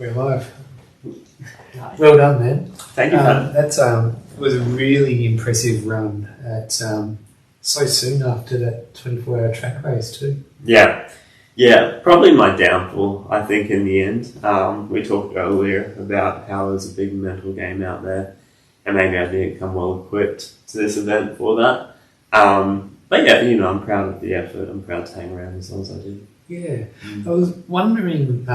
We're live. Well done, man. Thank you, Patto. That was a really impressive run at so soon after that 24-hour track race too. Yeah, probably my downfall, I think, in the end. We talked earlier about how there's a big mental game out there, and maybe I didn't come well equipped to this event for that. But yeah, I'm proud of the effort. I'm proud to hang around as long as I did. Yeah. I was wondering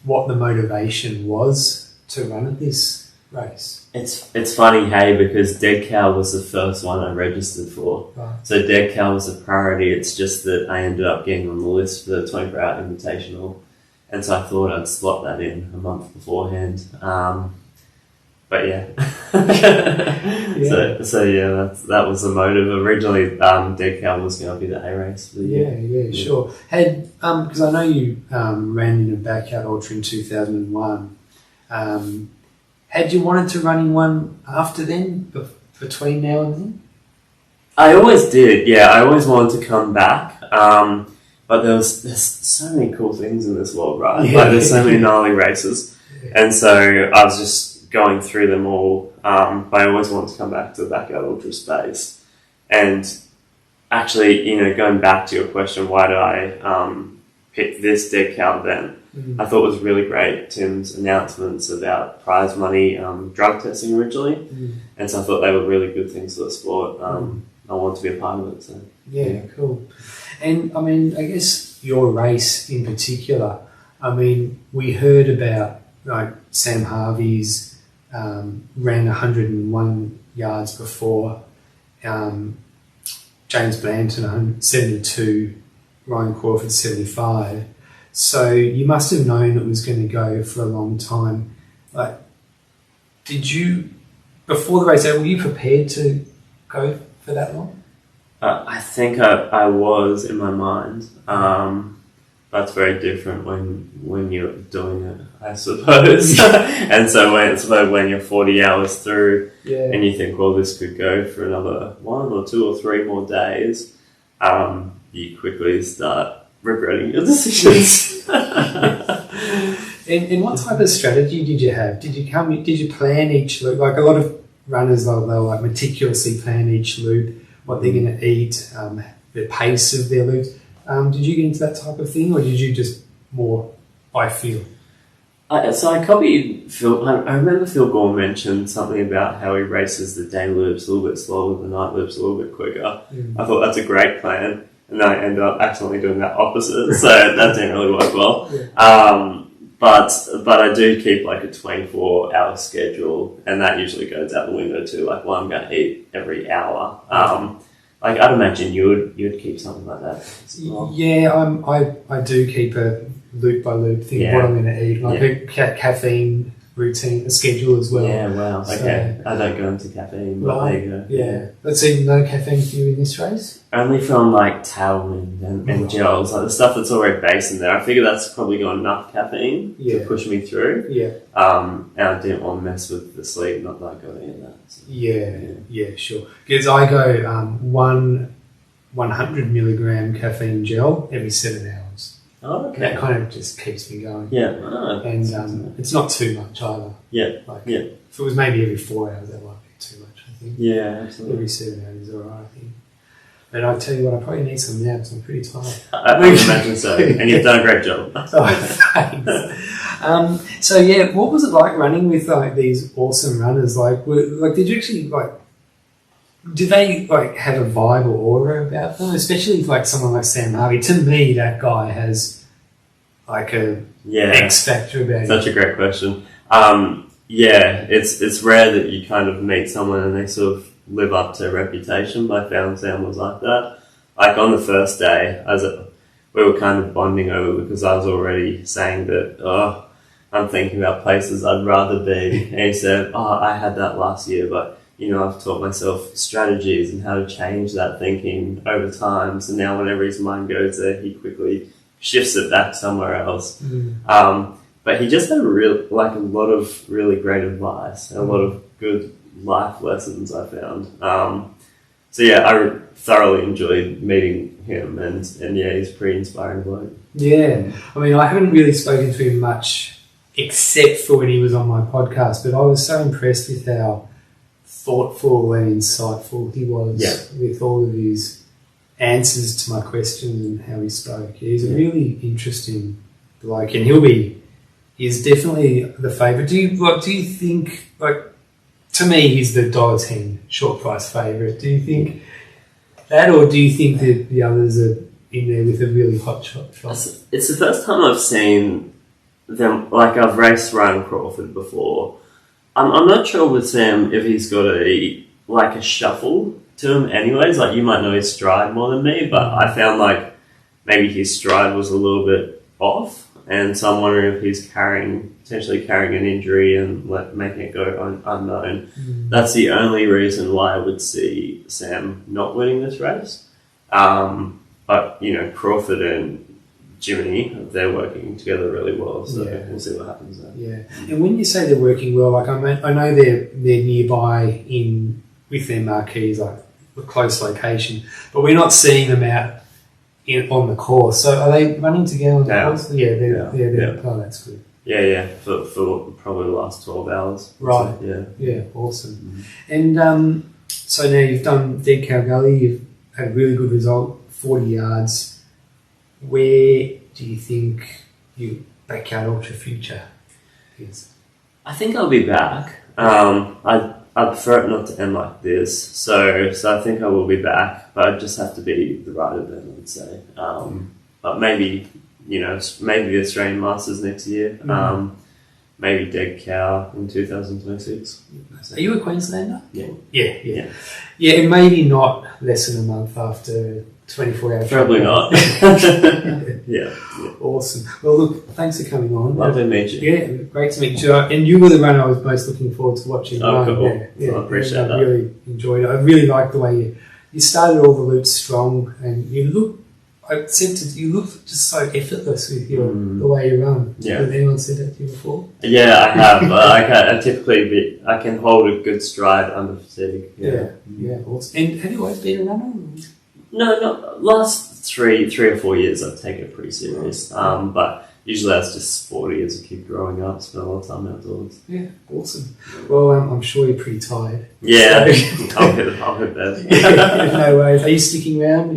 what the motivation was to run at this race. It's funny, hey, because Dead Cow was the first one I registered for. Right. So Dead Cow was a priority. It's just that I ended up getting on the list for the 24-hour invitational. And so I thought I'd slot that in a month beforehand. But yeah. Yeah. So yeah, that was the motive. Originally, Dead Cow was going to be the A race. Yeah, sure. Had because I know you ran in a backyard ultra in 2001. Had you wanted to run in one after then, between now and then? I always did. Yeah, I always wanted to come back. But there's so many cool things in this world, right? Yeah. Like there's so many gnarly races, and so I was just going through them all, but I always wanted to come back to the backyard ultra space. And actually, going back to your question, why did I pick this Dead Cow event? I thought it was really great, Tim's announcements about prize money, drug testing originally, and so I thought they were really good things for the sport. I wanted to be a part of it. So yeah, cool. And I mean, I guess your race in particular, I mean, we heard about like Sam Harvey's ran 101 yards before, James Blanton 172, Ryan Crawford 75. So you must have known it was going to go for a long time. Like, did you, before the race, were you prepared to go for that long? I think I was in my mind. That's very different when you're doing it, I suppose. And so when you're 40 hours through, and you think, well, this could go for another 1 or 2 or 3 more days, you quickly start regretting your decisions. And what type of strategy did you have? Did you plan each loop? Like a lot of runners, they'll like meticulously plan each loop, what they're going to eat, the pace of their loops. Did you get into that type of thing, or did you just more by feel? So I copied Phil. I remember Phil Gore mentioned something about how he races the day loops a little bit slower, the night loops a little bit quicker. I thought that's a great plan, and then I ended up accidentally doing that opposite, so that didn't really work well. Yeah. But I do keep like a 24-hour schedule, and that usually goes out the window too. Like, well, I'm going to eat every hour. Like, I'd imagine you'd keep something like that as well. Yeah, I do keep a loop by loop thing of what I'm going to eat. Like a caffeine routine, a schedule as well. Yeah, wow. So, okay, I don't go into caffeine, but there you go. Yeah. But so no caffeine for you in this race? Only from like Tailwind and gels, like the stuff that's already based in there. I figure that's probably got enough caffeine to push me through. Yeah. And I didn't want to mess with the sleep, not that I got any of that. So. Yeah, sure. Because I go 100 milligram caffeine gel every 7 hours. Oh, okay. That kind of just keeps me going. Yeah. And it's not too much either. Yeah. If it was maybe every 4 hours, that might be too much, I think. Yeah, absolutely. Every 7 hours is alright, I think. But I'll tell you what, I probably need some naps. I'm pretty tired. I would imagine so. And you've done a great job. Oh, thanks. So yeah, what was it like running with like these awesome runners? Did you actually did they have a vibe or aura about them? Especially like someone like Sam Harvey. To me, that guy has like a X factor about him. Such a great question. It's rare that you kind of meet someone and they sort of live up to a reputation, but I found Sam was like that. Like on the first day, we were kind of bonding over because I was already saying that, I'm thinking about places I'd rather be. And he said, I had that last year, but I've taught myself strategies and how to change that thinking over time. So now whenever his mind goes there, he quickly shifts it back somewhere else. But he just had a lot of really great advice and a lot of good life lessons, I found. So yeah, I thoroughly enjoyed meeting him, and yeah, he's a pretty inspiring bloke. Yeah, I mean, I haven't really spoken to him much except for when he was on my podcast. But I was so impressed with how thoughtful and insightful he was with all of his answers to my questions and how he spoke. He's a really interesting bloke, and he's definitely the favourite. Do you think, like, to me, he's the $1.10 short price favourite. Do you think that, or do you think that the others are in there with a really hot shot? It's the first time I've seen them, like, I've raced Ryan Crawford before. I'm not sure with Sam if he's got a shuffle to him anyways. Like, you might know his stride more than me, but I found like maybe his stride was a little bit off, and so I'm wondering if he's potentially carrying an injury and making it go unknown. That's the only reason why I would see Sam not winning this race. But, Crawford and Jiminy, they're working together really well, so we'll see what happens there. Yeah, and when you say they're working well, like, I know they're nearby with their marquees, like a close location, but we're not seeing them out on the course. So are they running together on the course? Yeah, they're. Oh, that's good. Yeah, for probably the last 12 hours. Right. So, yeah, awesome. And so now you've done Dead Cow Gully, you've had a really good result, 40 yards. Where do you think your backyard ultra future is? I think I'll be back. I prefer it not to end like this, so I think I will be back, but I just have to be the right event, I would say. But maybe the Australian Masters next year. Maybe Dead Cow in 2026. Are you a Queenslander? Yeah. Yeah, and maybe not less than a month after 24 hours. Probably not. Yeah. Awesome. Well, look, thanks for coming on. Lovely to meet you. Yeah, great to meet you. And you were the runner I was most looking forward to watching. Oh, cool. Yeah, I appreciate that. I really enjoyed it. I really liked the way you started all the loops strong, and you look just so effortless with the way you run. Yeah. Has anyone said that to you before? Yeah, I have. I can hold a good stride under fatigue. Yeah, awesome. And have you always been a runner? No, last three or 4 years I've taken it pretty serious. But usually that's just sporty as a kid growing up, spent a lot of time outdoors. Yeah, awesome. Well, I'm sure you're pretty tired. Yeah, so. I'll hit that. No worries. Are you sticking around?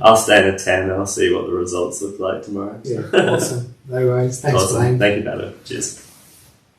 I'll stay in a 10 and I'll see what the results look like tomorrow. Yeah, awesome. No worries. Thanks, awesome. Blaine. Thank you, Patto. Cheers.